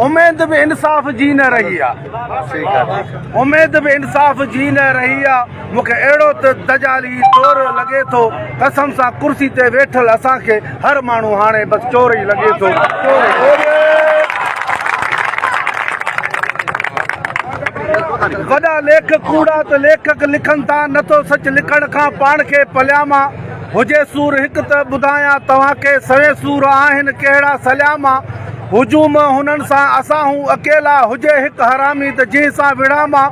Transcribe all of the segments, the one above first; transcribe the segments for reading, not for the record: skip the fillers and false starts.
उम्मीद भी इंसाफ़ जी न रही आहे, उम्मीद भी इंसाफ़ जी न रही आहे। मूंखे अहिड़ो त दजाली चोर लॻे थो, कसम सां कुर्सी ते वेठल असांखे हर माण्हू हाणे बसि चोर ई लॻे थो। वॾा लेख कूड़ा त लेखक लिखनि था, नथो सच लिखण खां पाण खे पलियामा। हुजे सूर हिकु त ॿुधायां तव्हांखे, सवे सूर आहिनि कहिड़ा सलियामा। हुजूम हुननि सां असां हूं अकेला, हुजे हिकु हरामी त जंहिं सां विड़ामा।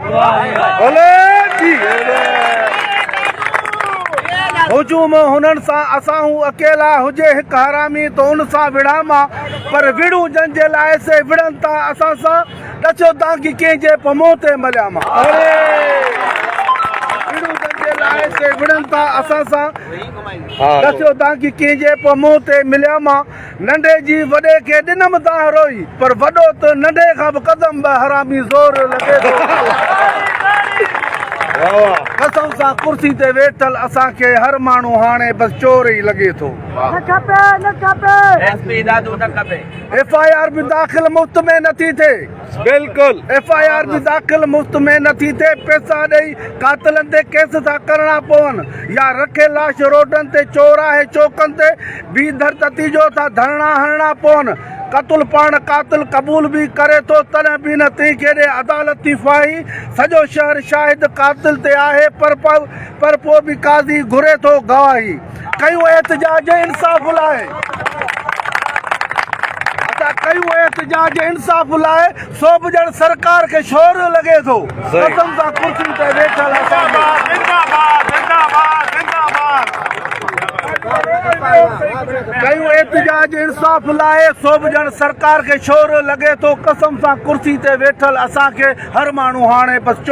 हुजूम हुननि सां असां हूं अकेला, हुजे हिकु हरामी त उन सां विड़ामा। पर विड़ूं जंहिंजे लाइ से विड़नि था असां सां, ॾचो तव्हांखे कंहिंजे पमो ते मलियामा। विड़ूं जंहिंजे लाइ से विड़नि था असां सां, ॾचो तव्हांखे कंहिंजे पमो ते मिलियामा। नंढे जी वॾे खे ॾिनमि तव्हां रोई, पर वॾो त नंढे खां बि कदम बि हरामी ज़ोर लॻे थो। कसम सां कुर्सी ते वेठल असांखे हर माण्हू हाणे बसि चोर ई लॻे थो। FIR बि दाख़िल मुफ़्त में नथी थिए, बिल्कुलु FIR बि दाख़िल मुफ़्त में नथी थिए। पैसा ॾेई कातिलनि ते केस था करणा पवनि, या रखे लाश रोडनि ते, चोर आहे चौकनि ते, बी धरती जो था धरणा हणणा पवनि। क़तल पाण कातिल क़बूल भी करे थो, तॾहिं बि न तंहिं केॾे अदालती फाही। सॼो शहर शाहिद कातिल ते आहे, पर पोइ बि काज़ी घुरे थो गवाही। कयूं एहतजाज इंसाफ़ लाइ, असां कयूं एहतजाज इंसाफ़ लाइ, सो बि ॼण सरकार खे शोर लॻे थो। कसम सां कुर्सी ते वेठल कयूं एहतजाज इंसाफ़ लाइ, सो बि ॼण सरकार खे शोर लॻे थो। कसम सां कुर्सी ते वेठल असांखे हर माण्हू हाणे बसि